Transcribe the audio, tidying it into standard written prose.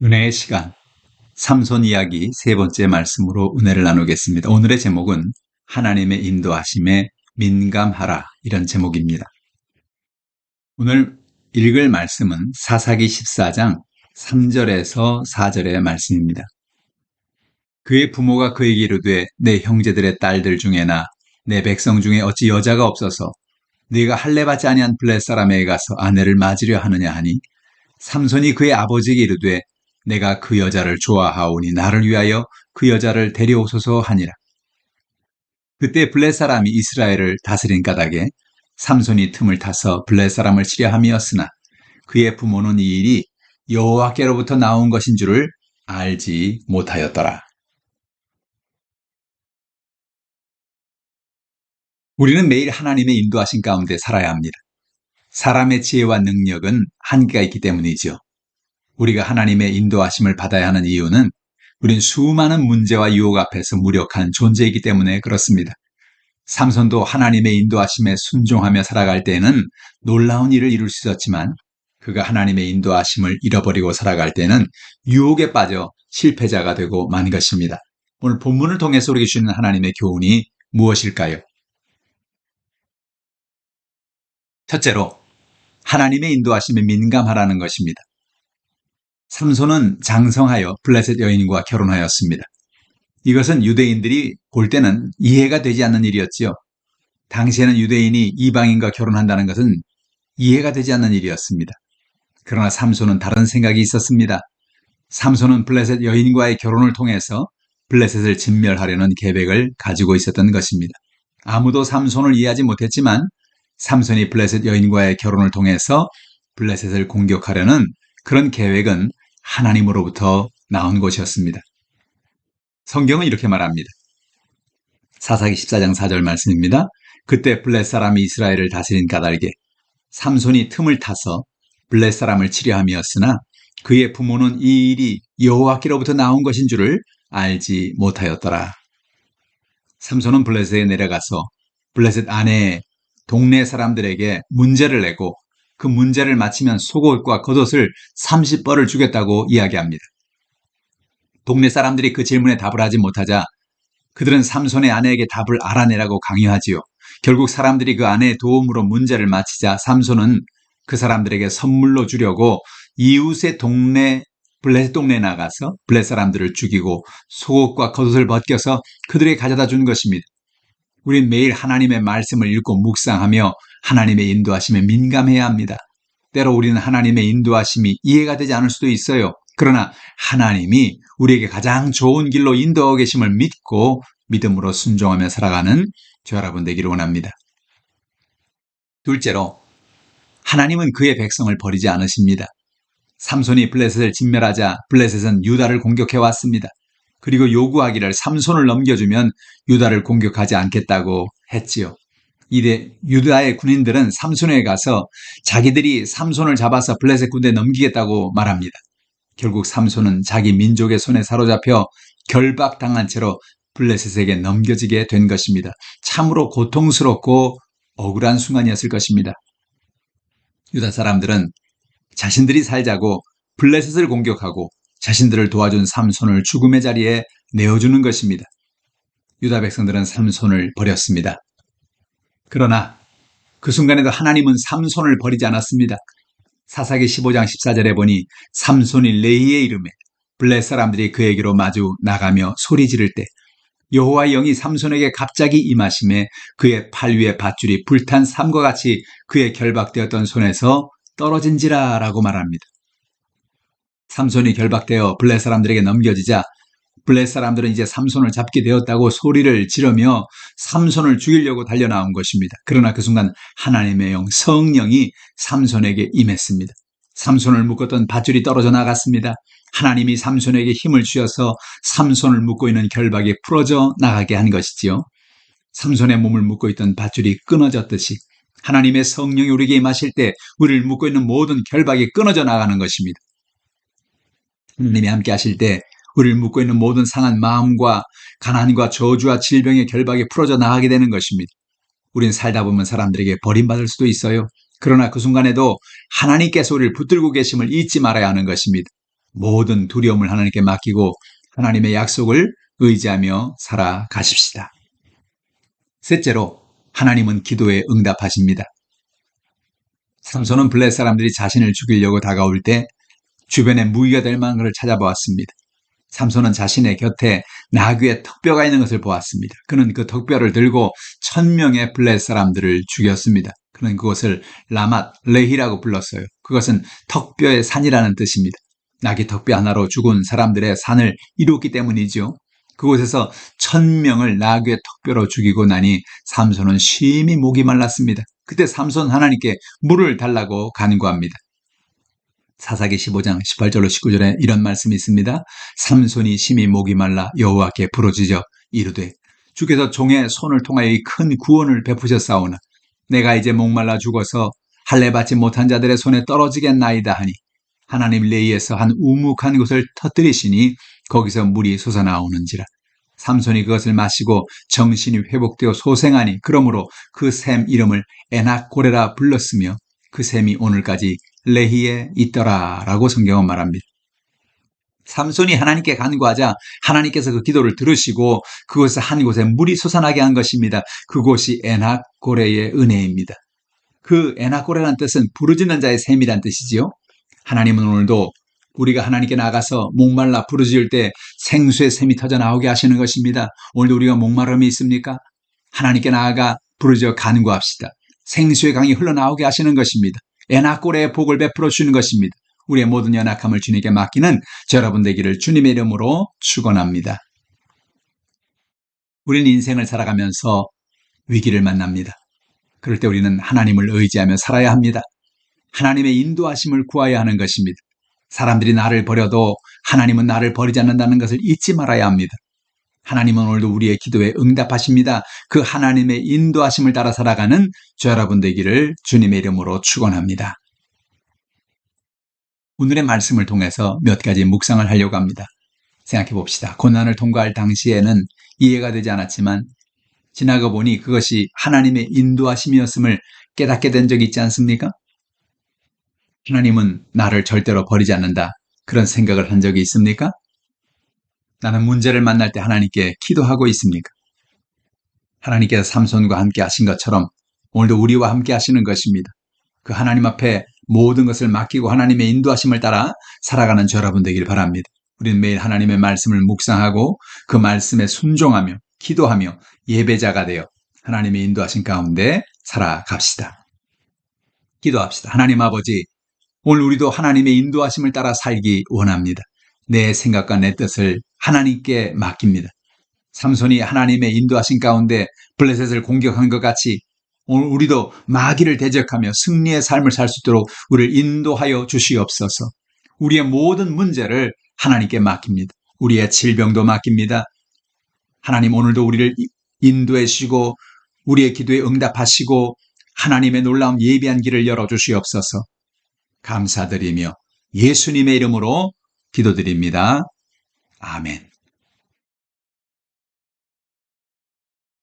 은혜의 시간, 삼손 이야기 세 번째 말씀으로 은혜를 나누겠습니다. 오늘의 제목은 하나님의 인도하심에 민감하라, 이런 제목입니다. 오늘 읽을 말씀은 사사기 14장 3절에서 4절의 말씀입니다. 그의 부모가 그에게 이르되 내 형제들의 딸들 중에나 내 백성 중에 어찌 여자가 없어서 네가 할례받지 아니한 블레 사람에게 가서 아내를 맞으려 하느냐 하니, 삼손이 그의 아버지에게 이르되 내가 그 여자를 좋아하오니 나를 위하여 그 여자를 데려오소서 하니라. 그때 블레 사람이 이스라엘을 다스린 까닭에 삼손이 틈을 타서 블레 사람을 치려 함이었으나 그의 부모는 이 일이 여호와께로부터 나온 것인 줄을 알지 못하였더라. 우리는 매일 하나님의 인도하신 가운데 살아야 합니다. 사람의 지혜와 능력은 한계가 있기 때문이죠. 우리가 하나님의 인도하심을 받아야 하는 이유는 우린 수많은 문제와 유혹 앞에서 무력한 존재이기 때문에 그렇습니다. 삼손도 하나님의 인도하심에 순종하며 살아갈 때는 놀라운 일을 이룰 수 있었지만, 그가 하나님의 인도하심을 잃어버리고 살아갈 때는 유혹에 빠져 실패자가 되고 만 것입니다. 오늘 본문을 통해서 우리에게 주는 하나님의 교훈이 무엇일까요? 첫째로, 하나님의 인도하심에 민감하라는 것입니다. 삼손은 장성하여 블레셋 여인과 결혼하였습니다. 이것은 유대인들이 볼 때는 이해가 되지 않는 일이었지요. 당시에는 유대인이 이방인과 결혼한다는 것은 이해가 되지 않는 일이었습니다. 그러나 삼손은 다른 생각이 있었습니다. 삼손은 블레셋 여인과의 결혼을 통해서 블레셋을 진멸하려는 계획을 가지고 있었던 것입니다. 아무도 삼손을 이해하지 못했지만 삼손이 블레셋 여인과의 결혼을 통해서 블레셋을 공격하려는 그런 계획은 하나님으로부터 나온 것이었습니다. 성경은 이렇게 말합니다. 사사기 14장 4절 말씀입니다. 그때 블레 사람이 이스라엘을 다스린 까닭에 삼손이 틈을 타서 블레 사람을 치려 함이었으나 그의 부모는 이 일이 여호와께로부터 나온 것인 줄을 알지 못하였더라. 삼손은 블레셋에 내려가서 블레셋 안에 동네 사람들에게 문제를 내고 그 문제를 마치면 속옷과 겉옷을 30벌을 주겠다고 이야기합니다. 동네 사람들이 그 질문에 답을 하지 못하자 그들은 삼손의 아내에게 답을 알아내라고 강요하지요. 결국 사람들이 그 아내의 도움으로 문제를 마치자 삼손은 그 사람들에게 선물로 주려고 이웃의 동네, 블레셋 동네에 나가서 블레셋 사람들을 죽이고 속옷과 겉옷을 벗겨서 그들에게 가져다 준 것입니다. 우린 매일 하나님의 말씀을 읽고 묵상하며 하나님의 인도하심에 민감해야 합니다. 때로 우리는 하나님의 인도하심이 이해가 되지 않을 수도 있어요. 그러나 하나님이 우리에게 가장 좋은 길로 인도하고 계심을 믿고 믿음으로 순종하며 살아가는 저 여러분 되기를 원합니다. 둘째로, 하나님은 그의 백성을 버리지 않으십니다. 삼손이 블레셋을 진멸하자 블레셋은 유다를 공격해 왔습니다. 그리고 요구하기를 삼손을 넘겨주면 유다를 공격하지 않겠다고 했지요. 이때 유다의 군인들은 삼손에게 가서 자기들이 삼손을 잡아서 블레셋 군대에 넘기겠다고 말합니다. 결국 삼손은 자기 민족의 손에 사로잡혀 결박당한 채로 블레셋에게 넘겨지게 된 것입니다. 참으로 고통스럽고 억울한 순간이었을 것입니다. 유다 사람들은 자신들이 살자고 블레셋을 공격하고 자신들을 도와준 삼손을 죽음의 자리에 내어주는 것입니다. 유다 백성들은 삼손을 버렸습니다. 그러나 그 순간에도 하나님은 삼손을 버리지 않았습니다. 사사기 15장 14절에 보니 삼손이 레히의 이름에 블레 사람들이 그에게로 마주 나가며 소리 지를 때 여호와의 영이 삼손에게 갑자기 임하심에 그의 팔 위에 밧줄이 불탄 삼과 같이 그의 결박되었던 손에서 떨어진지라 라고 말합니다. 삼손이 결박되어 블레 사람들에게 넘겨지자 블레 사람들은 이제 삼손을 잡게 되었다고 소리를 지르며 삼손을 죽이려고 달려나온 것입니다. 그러나 그 순간 하나님의 영, 성령이 삼손에게 임했습니다. 삼손을 묶었던 밧줄이 떨어져 나갔습니다. 하나님이 삼손에게 힘을 주셔서 삼손을 묶고 있는 결박이 풀어져 나가게 한 것이지요. 삼손의 몸을 묶고 있던 밧줄이 끊어졌듯이 하나님의 성령이 우리에게 임하실 때 우리를 묶고 있는 모든 결박이 끊어져 나가는 것입니다. 하나님이 함께 하실 때 우리를 묶고 있는 모든 상한 마음과 가난과 저주와 질병의 결박이 풀어져 나가게 되는 것입니다. 우린 살다 보면 사람들에게 버림받을 수도 있어요. 그러나 그 순간에도 하나님께서 우리를 붙들고 계심을 잊지 말아야 하는 것입니다. 모든 두려움을 하나님께 맡기고 하나님의 약속을 의지하며 살아가십시다. 셋째로, 하나님은 기도에 응답하십니다. 삼손은 블레셋 사람들이 자신을 죽이려고 다가올 때 주변에 무기가 될 만한 것을 찾아보았습니다. 삼손은 자신의 곁에 나귀의 턱뼈가 있는 것을 보았습니다. 그는 그 턱뼈를 들고 1000명의 블레셋 사람들을 죽였습니다. 그는 그것을 라맛 레히라고 불렀어요. 그것은 턱뼈의 산이라는 뜻입니다. 나귀 턱뼈 하나로 죽은 사람들의 산을 이뤘기 때문이죠. 그곳에서 1000명을 나귀의 턱뼈로 죽이고 나니 삼손은 심히 목이 말랐습니다. 그때 삼손 하나님께 물을 달라고 간구합니다. 사사기 15장 18절로 19절에 이런 말씀이 있습니다. 삼손이 심히 목이 말라 여호와께 부르짖어 이르되 주께서 종의 손을 통하여 이 큰 구원을 베푸셨사오나 내가 이제 목말라 죽어서 할례 받지 못한 자들의 손에 떨어지겠나이다 하니 하나님 레이에서 한 우묵한 곳을 터뜨리시니 거기서 물이 솟아나오는지라. 삼손이 그것을 마시고 정신이 회복되어 소생하니 그러므로 그 샘 이름을 에낙고레라 불렀으며 그 샘이 오늘까지 레히에 있더라 라고 성경은 말합니다. 삼손이 하나님께 간구하자 하나님께서 그 기도를 들으시고 그곳에 한 곳에 물이 솟아나게 한 것입니다. 그곳이 에낙고레의 은혜입니다. 그 에낙고레라는 뜻은 부르짖는 자의 샘이란 뜻이지요. 하나님은 오늘도 우리가 하나님께 나가서 목말라 부르짖을 때 생수의 샘이 터져 나오게 하시는 것입니다. 오늘도 우리가 목마름이 있습니까? 하나님께 나아가 부르짖어 간구합시다. 생수의 강이 흘러나오게 하시는 것입니다. 에낙고레의 복을 베풀어 주는 것입니다. 우리의 모든 연약함을 주님께 맡기는 저 여러분 되기를 주님의 이름으로 축원합니다. 우리는 인생을 살아가면서 위기를 만납니다. 그럴 때 우리는 하나님을 의지하며 살아야 합니다. 하나님의 인도하심을 구해야 하는 것입니다. 사람들이 나를 버려도 하나님은 나를 버리지 않는다는 것을 잊지 말아야 합니다. 하나님은 오늘도 우리의 기도에 응답하십니다. 그 하나님의 인도하심을 따라 살아가는 저 여러분 되기를 주님의 이름으로 축원합니다. 오늘의 말씀을 통해서 몇 가지 묵상을 하려고 합니다. 생각해 봅시다. 고난을 통과할 당시에는 이해가 되지 않았지만 지나가 보니 그것이 하나님의 인도하심이었음을 깨닫게 된 적이 있지 않습니까? 하나님은 나를 절대로 버리지 않는다. 그런 생각을 한 적이 있습니까? 나는 문제를 만날 때 하나님께 기도하고 있습니까? 하나님께서 삼손과 함께 하신 것처럼 오늘도 우리와 함께 하시는 것입니다. 그 하나님 앞에 모든 것을 맡기고 하나님의 인도하심을 따라 살아가는 저 여러분 되길 바랍니다. 우리는 매일 하나님의 말씀을 묵상하고 그 말씀에 순종하며 기도하며 예배자가 되어 하나님의 인도하심 가운데 살아갑시다. 기도합시다. 하나님 아버지, 오늘 우리도 하나님의 인도하심을 따라 살기 원합니다. 내 생각과 내 뜻을 하나님께 맡깁니다. 삼손이 하나님의 인도하심 가운데 블레셋을 공격한 것 같이 오늘 우리도 마귀를 대적하며 승리의 삶을 살 수 있도록 우리를 인도하여 주시옵소서. 우리의 모든 문제를 하나님께 맡깁니다. 우리의 질병도 맡깁니다. 하나님 오늘도 우리를 인도해 주시고 우리의 기도에 응답하시고 하나님의 놀라운 예비한 길을 열어주시옵소서. 감사드리며 예수님의 이름으로 기도드립니다. 아멘.